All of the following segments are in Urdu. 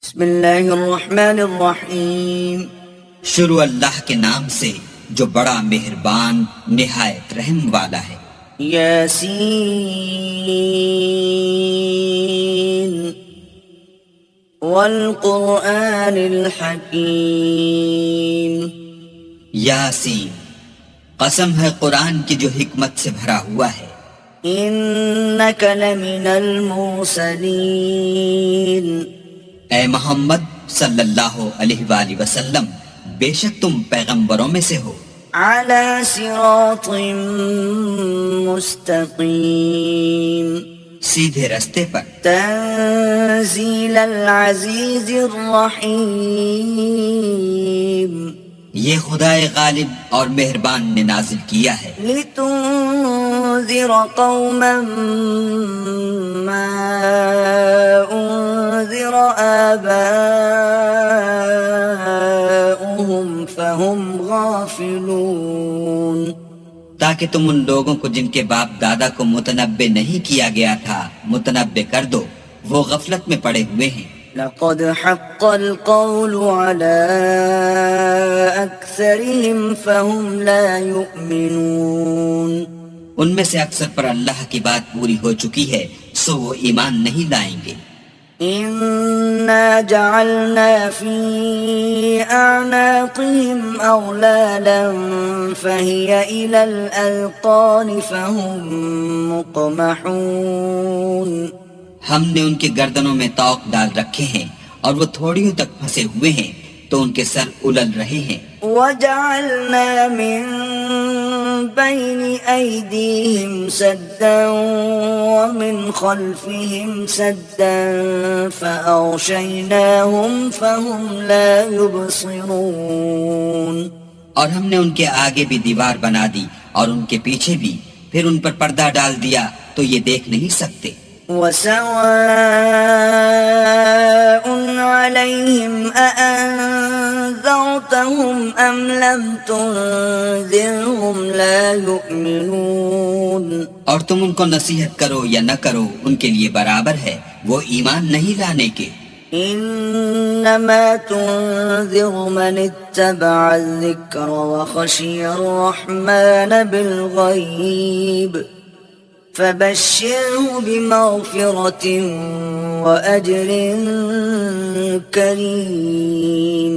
بسم اللہ الرحمن الرحیم۔ شروع اللہ کے نام سے جو بڑا مہربان نہایت رحم والا ہے۔ یاسین والقرآن الحکیم۔ یاسین، قسم ہے قرآن کی جو حکمت سے بھرا ہوا ہے۔ انک لمن المرسلین۔ اے محمد صلی اللہ علیہ وآلہ وسلم، بے شک تم پیغمبروں میں سے ہو، علی صراط مستقیم، سیدھے رستے پر۔ تنزیل العزیز الرحیم، یہ خدائے غالب اور مہربان نے نازل کیا ہے، لتنذر قوما ما انذر آباؤهم فهم غافلون، تاکہ تم ان لوگوں کو جن کے باپ دادا کو متنبع نہیں کیا گیا تھا متنبع کر دو، وہ غفلت میں پڑے ہوئے ہیں۔ لقد حق القول على أكثرهم فهم لا يؤمنون، ان میں سے اکثر پر اللہ کی بات پوری ہو چکی ہے سو وہ ایمان نہیں لائیں گے۔ إنا جعلنا في أعناقهم أغلالا فهي إلى الأذقان فهم مقمحون، ہم نے ان کے گردنوں میں طوق ڈال رکھے ہیں اور وہ تھوڑیوں تک پھنسے ہوئے ہیں تو ان کے سر الل رہے ہیں۔ وجعلنا من بين أيديهم سدا ومن خلفهم سدا فأغشيناهم فهم لا يبصرون، اور ہم نے ان کے آگے بھی دیوار بنا دی اور ان کے پیچھے بھی، پھر ان پر پردہ ڈال دیا تو یہ دیکھ نہیں سکتے۔ وسواء عليهم أأنذرتهم أم لم تنذرهم لا يؤمنون، اور تم ان کو نصیحت کرو یا نہ کرو ان کے لیے برابر ہے، وہ ایمان نہیں لانے کے۔ إنما تنذر من اتبع الذكر وخشي الرحمن بالغيب فبشره بمغفرة وأجر كريم۔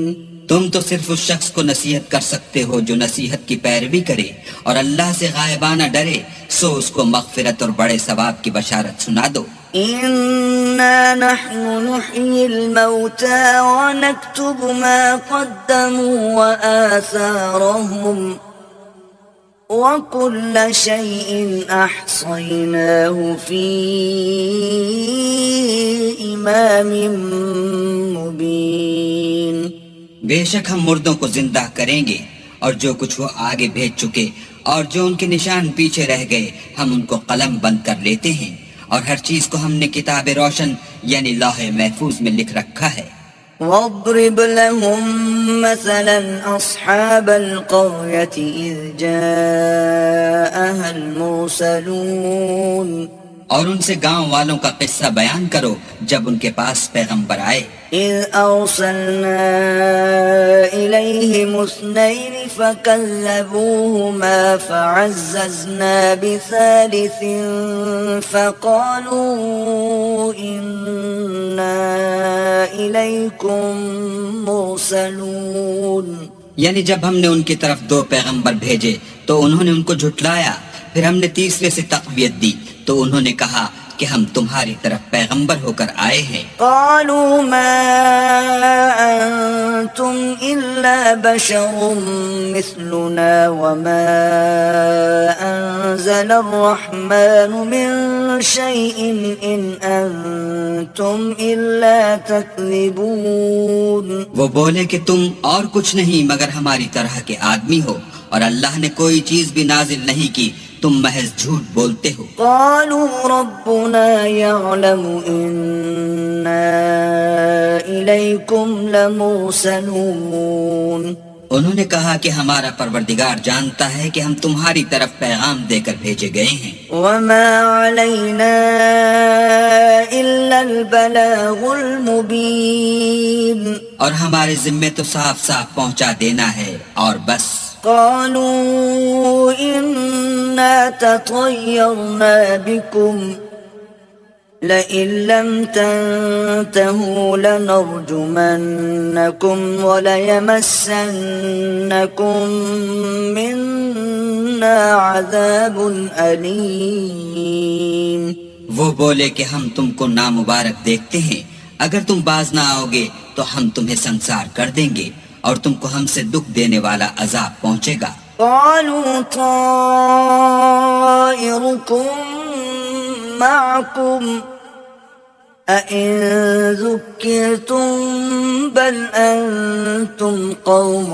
تم تو صرف اس شخص کو نصیحت کر سکتے ہو جو نصیحت کی پیروی کرے اور اللہ سے غائبانہ ڈرے، سو اس کو مغفرت اور بڑے ثواب کی بشارت سنا دو۔ إنا نحن نحيي الموتى ونكتب ما قدموا وآثارهم وكل شيء أحصيناه في إمام مبين۔ بے شک ہم مردوں کو زندہ کریں گے اور جو کچھ وہ آگے بھیج چکے اور جو ان کے نشان پیچھے رہ گئے ہم ان کو قلم بند کر لیتے ہیں، اور ہر چیز کو ہم نے کتاب روشن یعنی لوح محفوظ میں لکھ رکھا ہے۔ واضرب لهم مثلا أصحاب القرية إذ جاءها المرسلون، اور ان سے گاؤں والوں کا قصہ بیان کرو جب ان کے پاس پیغمبر آئے۔ إذ أرسلنا إليهم 2 فكذبوهما فعززنا بثالث فقالوا إنا إليكم مرسلون، یعنی جب ہم نے ان کی طرف 2 پیغمبر بھیجے تو انہوں نے ان کو جھٹلایا، پھر ہم نے تیسرے سے تقویت دی تو انہوں نے کہا کہ ہم تمہاری طرف پیغمبر ہو کر آئے ہیں۔ قالوا ما أنتم إلا بشر مثلنا وما أنزل الرحمن من شيء إن أنتم إلا تكذبون، وہ بولے کہ تم اور کچھ نہیں مگر ہماری طرح کے آدمی ہو اور اللہ نے کوئی چیز بھی نازل نہیں کی، تم محض جھوٹ بولتے ہو۔ قالوا ربنا يعلم إنا إليكم لمرسلون، انہوں نے کہا کہ ہمارا پروردگار جانتا ہے کہ ہم تمہاری طرف پیغام دے کر بھیجے گئے ہیں، وما علينا إلا البلاغ المبين۔ اور ہمارے ذمے تو صاف صاف پہنچا دینا ہے اور بس. قالوا إنا تطيرنا بكم لئن لم تنتهوا لنرجمنكم وليمسنكم منا عذاب أليم. وہ بولے کہ ہم تم کو نامبارک دیکھتے ہیں، اگر تم باز نہ آؤ گے تو ہم تمہیں سنسار کر دیں گے اور تم کو ہم سے دکھ دینے والا عذاب پہنچے گا. قالوا طائركم معكم أئن ذكرتم بل أنتم قوم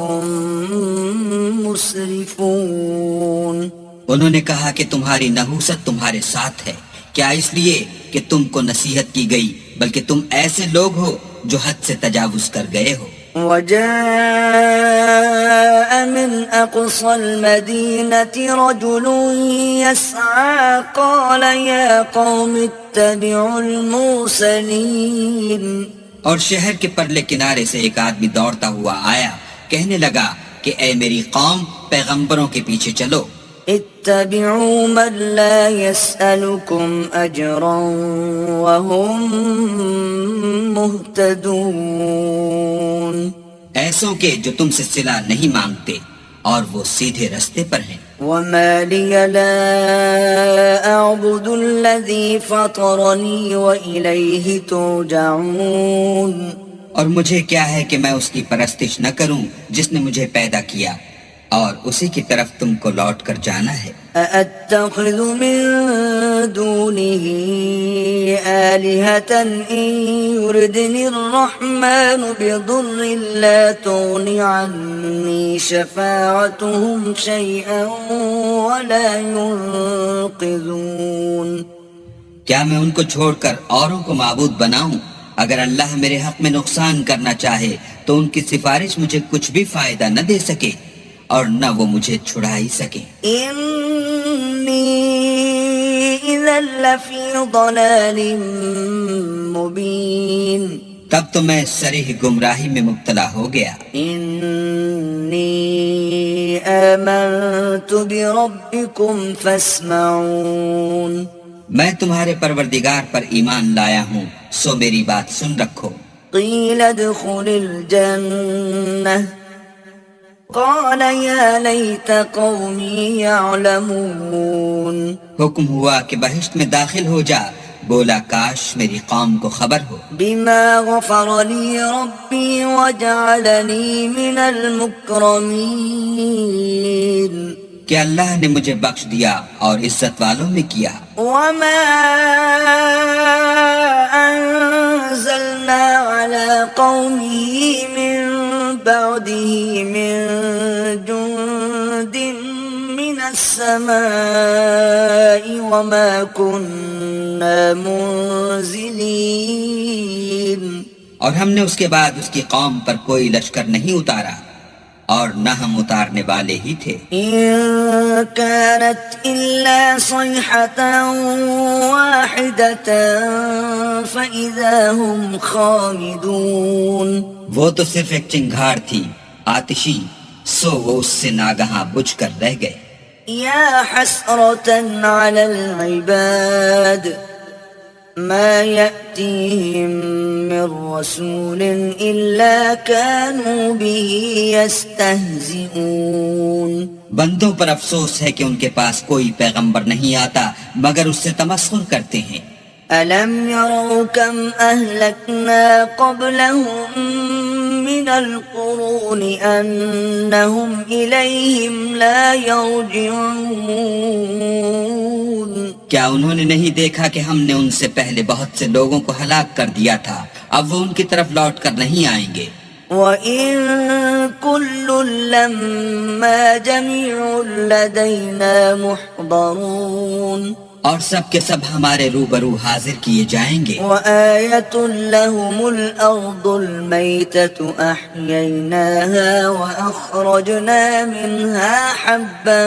مسرفون. انہوں نے کہا کہ تمہاری نحوست تمہارے ساتھ ہے، کیا اس لیے کہ تم کو نصیحت کی گئی، بلکہ تم ایسے لوگ ہو جو حد سے تجاوز کر گئے ہو. وجاء من أقصى المدينة رجل يسعى قال يا قوم اتبعوا المرسلين. اور شہر کے پرلے کنارے سے ایک آدمی دوڑتا ہوا آیا، کہنے لگا کہ اے میری قوم، پیغمبروں کے پیچھے چلو. اتبعوا من لا يسألكم أجرا وهم مهتدون. ایسوں کے جو تم سے صلہ نہیں مانگتے اور وہ سیدھے رستے پر ہیں. وما لي لا أعبد الذي فطرني وإليه ترجعون. اور مجھے کیا ہے کہ میں اس کی پرستش نہ کروں جس نے مجھے پیدا کیا، اور اسی کی طرف تم کو لوٹ کر جانا ہے. أأتخذ من دونه آلهة إن يردني الرحمن بضر لا تغن عني شفاعتهم شيئا ولا ينقذون. کیا میں ان کو چھوڑ کر اوروں کو معبود بناؤں؟ اگر اللہ میرے حق میں نقصان کرنا چاہے تو ان کی سفارش مجھے کچھ بھی فائدہ نہ دے سکے اور نہ وہ مجھے چھڑا ہی سکے. إني إذا لفي ضلال مبين. تب تو میں صریح گمراہی میں مبتلا ہو گیا. إني آمنت بربكم فاسمعون. میں تمہارے پروردگار پر ایمان لایا ہوں، سو میری بات سن رکھو. قيل ادخل الجنة قال يا ليت قومي يعلمون. حکم ہوا کہ بہشت میں داخل ہو جا، بولا کاش میری قوم کو خبر ہو. بما غفر لي ربي وجعلني من المكرمين. کہ اللہ نے مجھے بخش دیا اور عزت والوں میں کیا. وما أنزلنا على قومه من بعده من جند من السماء وما كنا منزلين. اور ہم نے اس کے بعد اس کی قوم پر کوئی لشکر نہیں اتارا اور نہ ہم اتارنے والے ہی تھے. إن كانت إلا صيحة واحدة فإذا هم خامدون. وہ تو صرف ایک چنگھاڑ تھی آتشی، سو وہ اس سے ناگہاں بجھ کر رہ گئے. يا حسرة على العباد ما يأتيهم من رسول إلا كانوا به يستهزئون. بندوں پر افسوس ہے کہ ان کے پاس کوئی پیغمبر نہیں آتا مگر اس سے تمسخر کرتے ہیں. ألم يروا كم أهلكنا قبلهم من القرون أنهم إليهم لا يرجعون. کیا انہوں نے نہیں دیکھا کہ ہم نے ان سے پہلے بہت سے لوگوں کو ہلاک کر دیا تھا، اب وہ ان کی طرف لوٹ کر نہیں آئیں گے. وَإِن كُلٌّ لَّمَّا جَمِيعٌ لَّدَيْنَا مُحْضَرُونَ. اور سب کے سب ہمارے روبرو حاضر کیے جائیں گے. وَآيَةٌ لَّهُمُ الْأَرْضُ الْمَيْتَةُ أَحْيَيْنَاهَا وَأَخْرَجْنَا مِنْهَا حَبًّا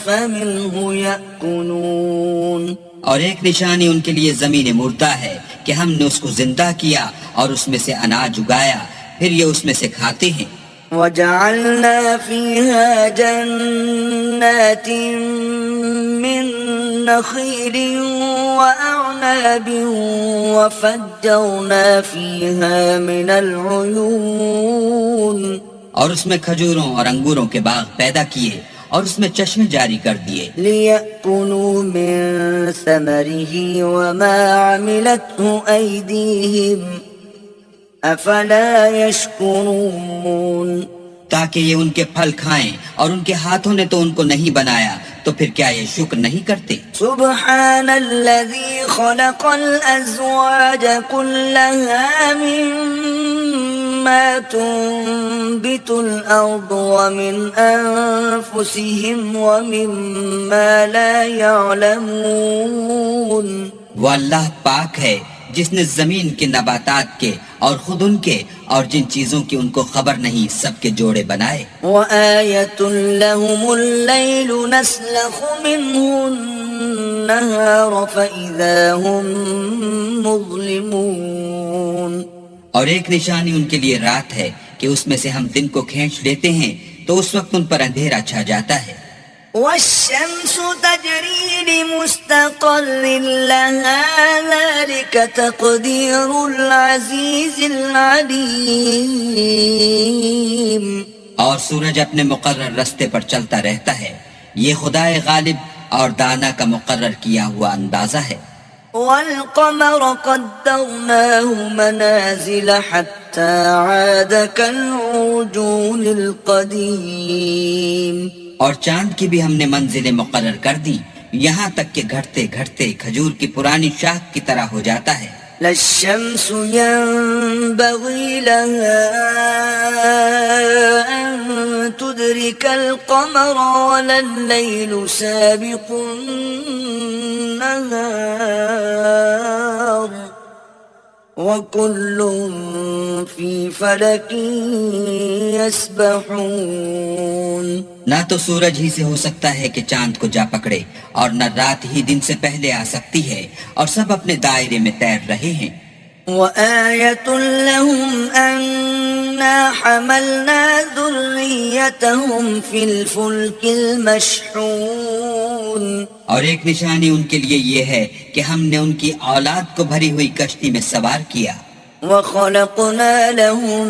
فَمِنْهُ يَأْكُلُونَ. اور ایک نشانی ان کے لیے زمین مردہ ہے کہ ہم نے اس کو زندہ کیا اور اس میں سے اناج اگایا پھر یہ اس میں سے کھاتے ہیں۔ وجعلنا فيها جنات من نخيل وأعناب وفجرنا فيها من العيون اور اس میں کھجوروں اور انگوروں کے باغ پیدا کیے اور اس میں چشمے جاری کر دیے، ليأكلوا من ثمره وما عملته أيديهم أفلا يشكرون تاکہ یہ ان کے پھل کھائیں، اور ان کے ہاتھوں نے تو ان کو نہیں بنایا، تو پھر کیا یہ شکر نہیں کرتے؟ سبحان الذي خلق الأزواج كلها مما تنبت الأرض ومن أنفسهم ومما لا يعلمون وہ اللہ پاک ہے جس نے زمین کے نباتات کے اور خود ان کے اور جن چیزوں کی ان کو خبر نہیں سب کے جوڑے بنائے۔ وآية لهم الليل نسلخ منه النهار فإذا هم مظلمون اور ایک نشانی ان کے لیے رات ہے کہ اس میں سے ہم دن کو کھینچ لیتے ہیں تو اس وقت ان پر اندھیرا چھا جاتا ہے۔ والشمس تجري لمستقر لها ذلك تقدير العزيز العليم اور سورج اپنے مقرر رستے پر چلتا رہتا ہے، یہ خدائے غالب اور دانا کا مقرر کیا ہوا اندازہ ہے۔ والقمر قدرناه منازل حتى عاد كالعرجون القديم اور چاند کی بھی ہم نے منزلیں مقرر کر دی، یہاں تک کہ گھٹتے گھٹتے کھجور کی پرانی شاخ کی طرح ہو جاتا ہے۔ لا الشمس ينبغي لها أن تدرك القمر ولا الليل سابق النهار وكل في فلك يسبحون نہ تو سورج ہی سے ہو سکتا ہے کہ چاند کو جا پکڑے، اور نہ رات ہی دن سے پہلے آ سکتی ہے، اور سب اپنے دائرے میں تیر رہے ہیں۔ وآية لهم أنا حملنا ذريتهم في الفلك المشحون اور ایک نشانی ان کے لیے یہ ہے کہ ہم نے ان کی اولاد کو بھری ہوئی کشتی میں سوار کیا، وخلقنا لهم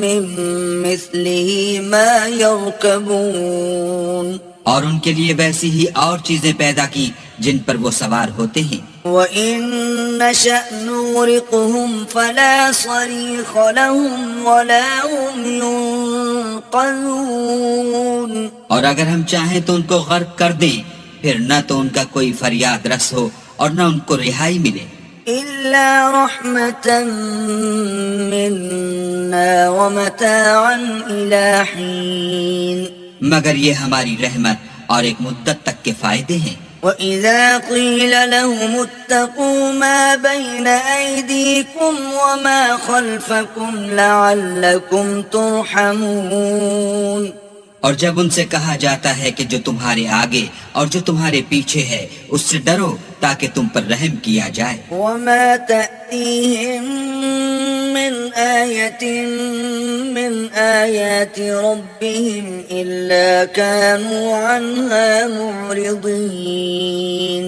من مثله ما يركبون اور ان کے لیے ویسی ہی اور چیزیں پیدا کی جن پر وہ سوار ہوتے ہیں۔ وَإِن نَّشَأْ نُغْرِقْهُمْ فَلَا صَرِيخَ لَهُمْ وَلَا هُمْ يُنقَذُونَ اور اگر ہم چاہیں تو ان کو غرق کر دیں، پھر نہ تو ان کا کوئی فریاد رس ہو اور نہ ان کو رہائی ملے، إِلَّا رَحْمَةً مِّنَّا وَمَتَاعًا إِلَىٰ حِينٍ مگر یہ ہماری رحمت اور ایک مدت تک کے فائدے ہیں۔ وَإِذَا قِيلَ لَهُمُ اتَّقُوا مَا بَيْنَ أَيْدِيكُمْ وَمَا خَلْفَكُمْ لَعَلَّكُمْ تُرْحَمُونَ اور جب ان سے کہا جاتا ہے کہ جو تمہارے آگے اور جو تمہارے پیچھے ہے اس سے ڈرو تاکہ تم پر رحم کیا جائے۔ وَمَا تَأْتِيهِم مِّنْ آيَةٍ مِّنْ آيَاتِ رَبِّهِمْ إِلَّا كَانُوا عَنْهَا مُعْرِضِينَ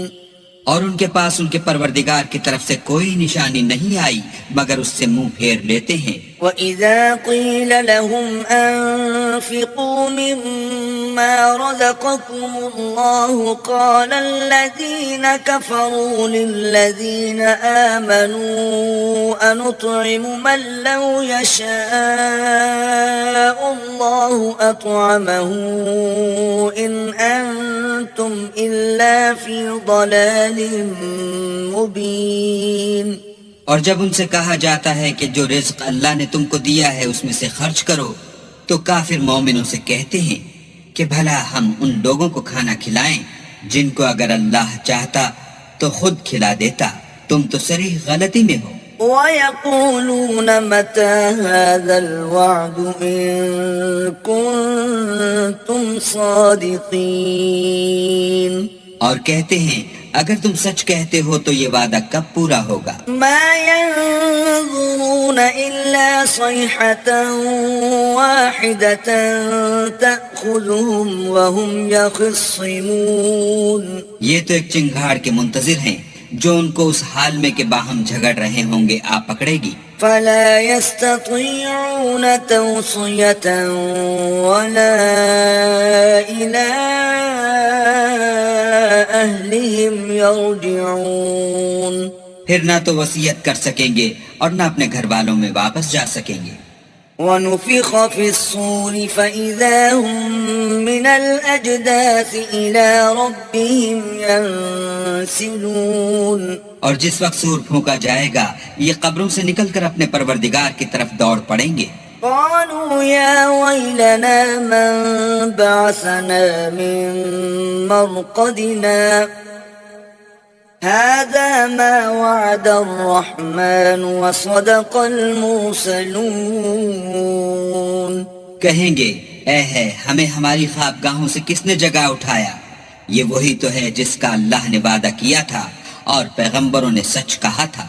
اور ان کے پاس ان کے پروردگار کی طرف سے کوئی نشانی نہیں آئی مگر اس سے منہ پھیر لیتے ہیں۔ وَإِذَا قِيلَ لَهُمْ أَنفِقُوا مِمَّا رَزَقَكُمُ اللَّهُ قَالَ الَّذِينَ كَفَرُوا لِلَّذِينَ آمَنُوا أَنُطْعِمُ مَن لَّوْ يَشَاءُ اللَّهُ أَطْعَمَهُ إِنْ أَنتُمْ إِلَّا فِي ضَلَالٍ مُبِينٍ اور جب ان سے کہا جاتا ہے کہ جو رزق اللہ نے تم کو دیا ہے اس میں سے خرچ کرو، تو کافر مومنوں سے کہتے ہیں کہ بھلا ہم ان لوگوں کو کھانا کھلائیں جن کو اگر اللہ چاہتا تو خود کھلا دیتا، تم تو صریح غلطی میں ہو۔ وَيَقُولُونَ مَتَى هَذَا الْوَعْدُ إِن كُنتُمْ صَادِقِينَ اور کہتے ہیں اگر تم سچ کہتے ہو تو یہ وعدہ کب پورا ہوگا؟ ما ينظرون إلا صيحة واحدة تأخذهم وهم يخصمون. یہ تو ایک چنگھاڑ کے منتظر ہیں جو ان کو اس حال میں کہ باہم جھگڑ رہے ہوں گے آ پکڑے گی. فلا يستطيعون توصية ولا إلى أهلهم يرجعون. پھر نہ تو وصیت کر سکیں گے اور نہ اپنے گھر والوں میں واپس جا سکیں گے. ونفخ في الصور فإذا هم من الأجداث إلى ربهم ينسلون. اور جس وقت سور پھونکا جائے گا یہ قبروں سے نکل کر اپنے پروردگار کی طرف دوڑ پڑیں گے. قالوا يا ويلنا من بعثنا من مرقدنا هذا ما وعد الرحمن وصدق المرسلون. کہیں گے اے ہے ہمیں ہماری خوابگاہوں سے کس نے جگہ اٹھایا؟ یہ وہی تو ہے جس کا اللہ نے وعدہ کیا تھا اور پیغمبروں نے سچ کہا تھا.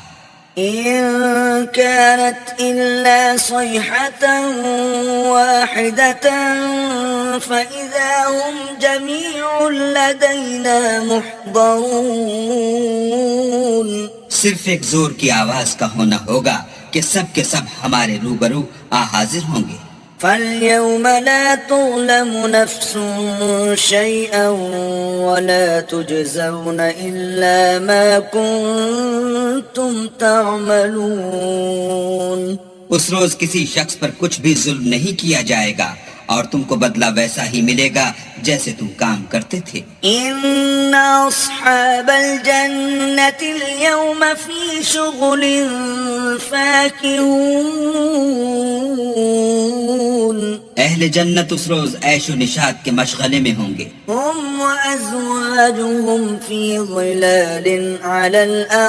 إن كانت إلا صيحة واحدة فإذا هم جميع لدينا محضرون. صرف ایک زور کی آواز کا ہونا ہوگا کہ سب کے سب ہمارے روبرو حاضر ہوں گے. فاليوم لا تظلم نفس شيئا ولا تجزون إلا ما كنتم تعملون. اس روز کسی شخص پر کچھ بھی ظلم نہیں کیا جائے گا اور تم کو بدلہ ویسا ہی ملے گا جیسے تم کام کرتے تھے. إن أصحاب الجنة اليوم في شغل فاكهون. اہل جنت اس روز عیش و نشاط کے مشغلے میں ہوں گے. هم وأزواجهم في ظلال على الأرائك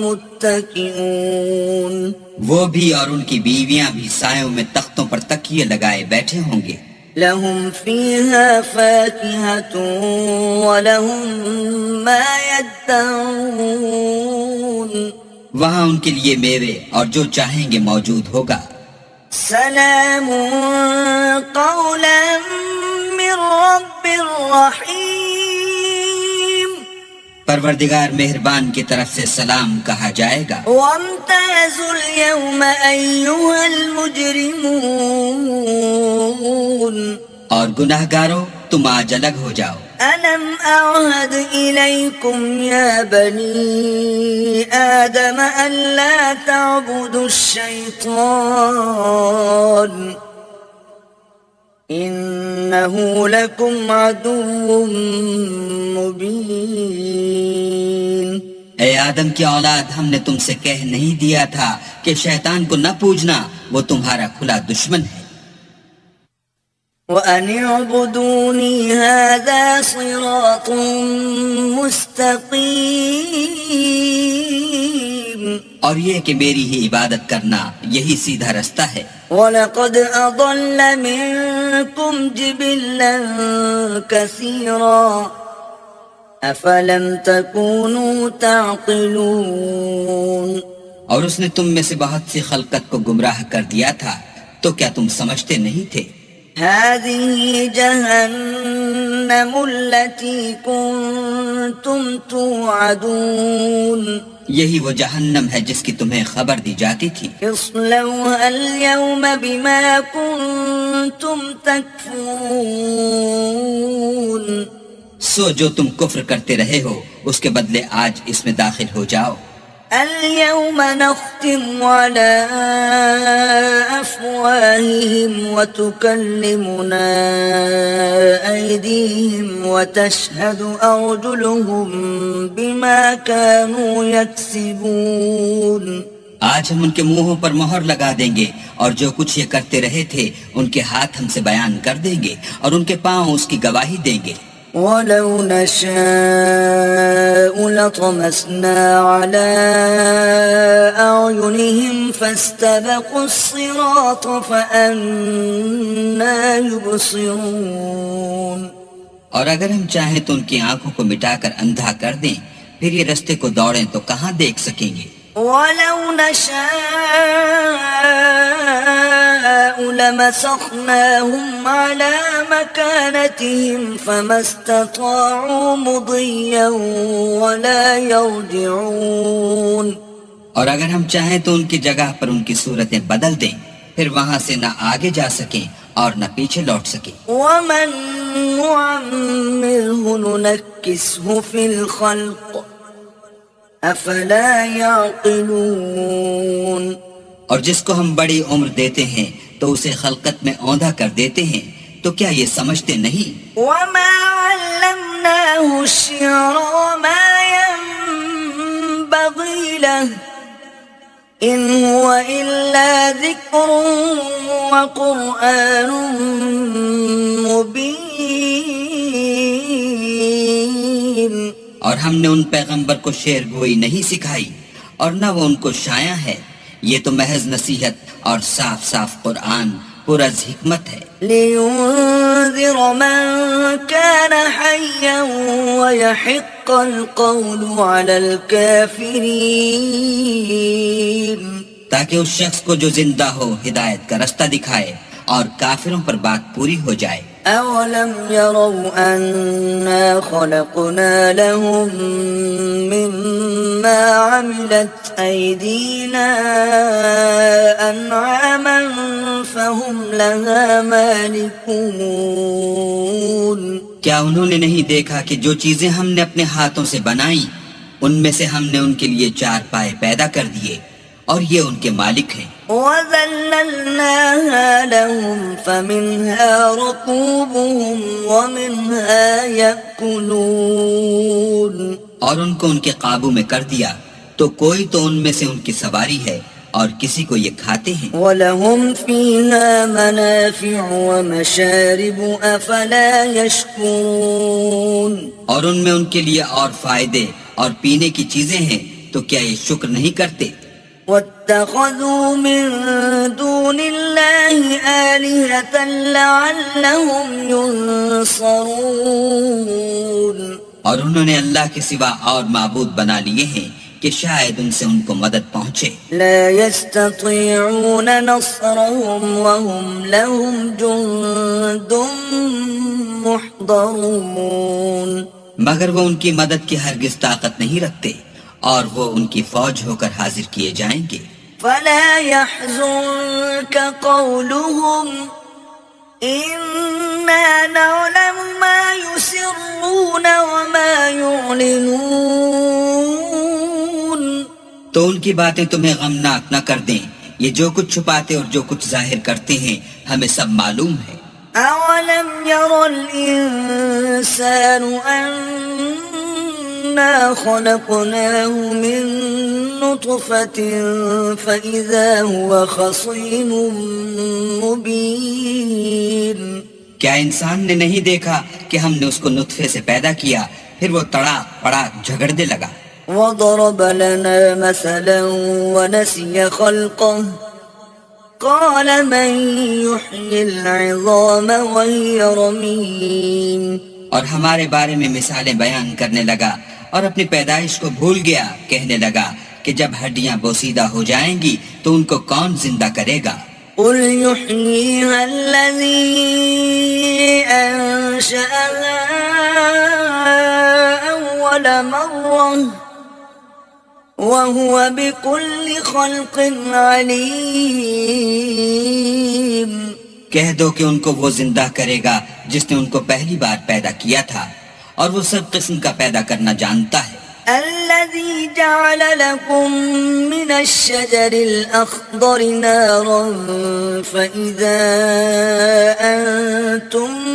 متكئون. وہ بھی اور ان کی بیویاں بھی سایوں میں تختوں پر تکیے لگائے بیٹھے ہوں گے. لهم فيها فاكهة ولهم ما يدعون. وہاں ان کے لیے میوے اور جو چاہیں گے موجود ہوگا. سلام قولا من رب رحیم. پروردگار مہربان کی طرف سے سلام کہا جائے گا. وامتازوا اليوم أيها المجرمون. اور گناہگارو تم آج الگ ہو جاؤ. ألم أعهد إليكم يا بني آدم ألا تعبدوا الشيطان إنه لكم عدو مبين. اے آدم کی اولاد ہم نے تم سے کہہ نہیں دیا تھا کہ شیطان کو نہ پوجنا، وہ تمہارا کھلا دشمن ہے. وَأَنِ اعْبُدُونِي هَذَا صِرَاطٌ مُسْتَقِيمٌ. اور یہ کہ میری ہی عبادت کرنا یہی سیدھا رستہ ہے. وَلَقَدْ أَضَلَّ مِنكُمْ جِبِلًّا كَثِيرًا أَفَلَمْ تَكُونُوا تَعْقِلُونَ. اور اس نے تم میں سے بہت سی خلقت کو گمراہ کر دیا تھا، تو کیا تم سمجھتے نہیں تھے؟ هذه جهنم التي كنتم توعدون. یہی وہ جہنم ہے جس کی تمہیں خبر دی جاتی تھی. اصلوها اليوم بما كنتم تكفرون. سو جو تم کفر کرتے رہے ہو اس کے بدلے آج اس میں داخل ہو جاؤ. اليوم نختم على أفواههم وتكلمنا أيديهم وتشهد أرجلهم بما كانوا يكسبون. آج ہم ان کے منہوں پر مہر لگا دیں گے اور جو کچھ یہ کرتے رہے تھے ان کے ہاتھ ہم سے بیان کر دیں گے اور ان کے پاؤں اس کی گواہی دیں گے. وَلَوْ نَشَاءُ لَطَمَسْنَا عَلَىٰ أَعْيُنِهِمْ فَاسْتَبَقُوا الصِّرَاطَ فَأَنَّىٰ يُبْصِرُونَ. اور اگر ہم چاہیں تو ان کی آنکھوں کو مٹا کر اندھا کر دیں، پھر یہ رستے کو دوڑیں تو کہاں دیکھ سکیں گے؟ وَلَوْ نَشَاءُ لَمَسَخْنَاهُمْ عَلَى مَكَانَتِهِمْ فَمَا اسْتَطَاعُوا مُضِيًّا وَلَا يَرْجِعُونَ۔ اور اگر ہم چاہیں تو ان کی جگہ پر ان کی صورتیں بدل دیں، پھر وہاں سے نہ آگے جا سکیں اور نہ پیچھے لوٹ سکیں۔ وَمَن نُعَمِّرْهُ نُنَكِّسْهُ فِي الْخَلْقِ افلا يعقلون۔ اور جس کو ہم بڑی عمر دیتے ہیں تو اسے خلقت میں اوندھا کر دیتے ہیں، تو کیا یہ سمجھتے نہیں؟ وما علمناه الشعر وما ينبغي له ان هو الا ذكر وقرآن مبين۔ اور ہم نے ان پیغمبر کو شعر گوئی نہیں سکھائی اور نہ وہ ان کو شایع ہے، یہ تو محض نصیحت اور صاف صاف قرآن پرز حکمت ہے۔ لِيُنذِرَ مَن كَانَ حَيًّا وَيَحِقَّ الْقَوْلُ عَلَى الْكَافِرِينَ، تاکہ اس شخص کو جو زندہ ہو ہدایت کا رستہ دکھائے اور کافروں پر بات پوری ہو جائے۔ أَوَلَمْ يَرَوْا أَنَّا خَلَقْنَا لَهُم مِّمَّا عَمِلَتْ أَيْدِينَا أَنْعَامًا فَهُمْ لَهَا مَالِكُونَ۔ کیا انہوں نے نہیں دیکھا کہ جو چیزیں ہم نے اپنے ہاتھوں سے بنائیں ان میں سے ہم نے ان کے لیے چار پائے پیدا کر دیے اور یہ ان کے مالک ہیں۔ وَذَلَّلْنَاهَا لَهُمْ فَمِنْهَا رَكُوبُهُمْ وَمِنْهَا يَأْكُلُونَ۔ اور ان کو ان کے قابو میں کر دیا تو کوئی تو ان میں سے ان کی سواری ہے اور کسی کو یہ کھاتے ہیں۔ وَلَهُمْ فِيهَا مَنَافِعُ وَمَشَارِبُ أَفَلَا يَشْكُرُونَ۔ اور ان میں ان کے لیے اور فائدے اور پینے کی چیزیں ہیں، تو کیا یہ شکر نہیں کرتے؟ وَاتَّخَذُوا مِن دُونِ اللَّهِ آلِهَةً لَعَلَّهُمْ يُنصَرُونَ۔ اور انہوں نے اللہ کے سوا اور معبود بنا لیے ہیں کہ شاید ان سے ان کو مدد پہنچے۔ لا يستطيعون نصرهم وهم لهم جند محضرون۔ مگر وہ ان کی مدد کی ہرگز طاقت نہیں رکھتے اور وہ ان کی فوج ہو کر حاضر کیے جائیں گے۔ فلا يحزنك قولهم إنا نعلم ما يسرون وما يعلنون۔ تو ان کی باتیں تمہیں غمناک نہ کر دیں، یہ جو کچھ چھپاتے اور جو کچھ ظاہر کرتے ہیں ہمیں سب معلوم ہے۔ أَوَلَمْ يَرَ الْإِنسَانُ أَنَّا خَلَقْنَاهُ مِن نُّطْفَةٍ فَإِذَا هُوَ خَصِيمٌ مُّبِينٌ۔ کیا انسان نے نہیں دیکھا کہ ہم نے اس کو نطفے سے پیدا کیا، پھر وہ تڑا پڑا جھگڑنے لگا۔ وَضَرَبَ لَنَا مَثَلًا وَنَسِيَ خَلْقَهُ قَالَ مَن يُحْيِي الْعِظَامَ وَهِيَ رَمِيمٌ۔ اور ہمارے بارے میں مثالیں بیان کرنے لگا اور اپنی پیدائش کو بھول گیا، کہنے لگا کہ جب ہڈیاں بوسیدہ ہو جائیں گی تو ان کو کون زندہ کرے گا؟ قُلْ يُحْيِيهَا الَّذِي أَنشَأَهَا أَوَّلَ مَرَّةٍ وَهُوَ بِكُلِّ خَلْقٍ عَلِيمٌ۔ کہہ دو کہ ان کو وہ زندہ کرے گا جس نے ان کو پہلی بار پیدا کیا تھا اور وہ سب قسم کا پیدا کرنا جانتا ہے۔ الذي جعل لكم من الشجر الأخضر نارا فإذا أنتم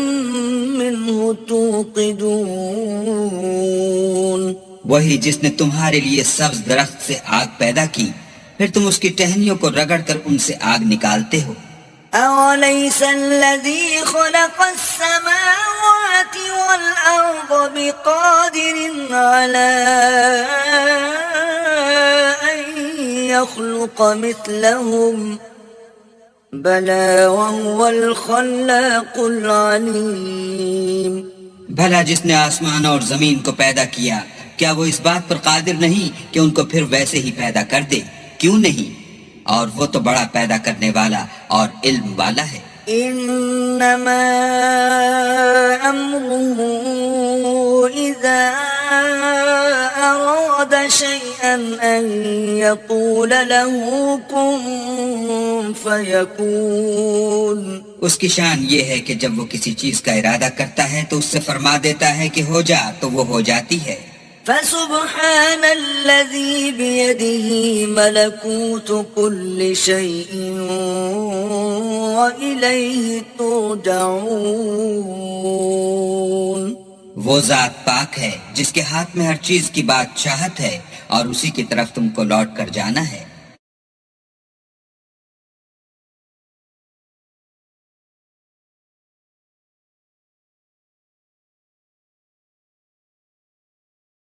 منه توقدون۔ وہی جس نے تمہارے لیے سبز درخت سے آگ پیدا کی، پھر تم اس کی ٹہنیوں کو رگڑ کر ان سے آگ نکالتے ہو۔ أوليس الذي خلق السماوات والأرض بقادر على أن يخلق مثلهم بلى وهو الخلاق العليم۔ بھلا جس نے آسمان اور زمین کو پیدا کیا کیا وہ اس بات پر قادر نہیں کہ ان کو پھر ویسے ہی پیدا کر دے؟ کیوں نہیں؟ اور وہ تو بڑا پیدا کرنے والا اور علم والا ہے۔ إنما أمره إذا أراد شيئا أن يقول له كن فيكون۔ اس کی شان یہ ہے کہ جب وہ کسی چیز کا ارادہ کرتا ہے تو اس سے فرما دیتا ہے کہ ہو جا، تو وہ ہو جاتی ہے۔ فسبحان الذي بيده ملكوت كل شيء وإليه ترجعون۔ وہ ذات پاک ہے جس کے ہاتھ میں ہر چیز کی بادشاہت ہے اور اسی کی طرف تم کو لوٹ کر جانا ہے۔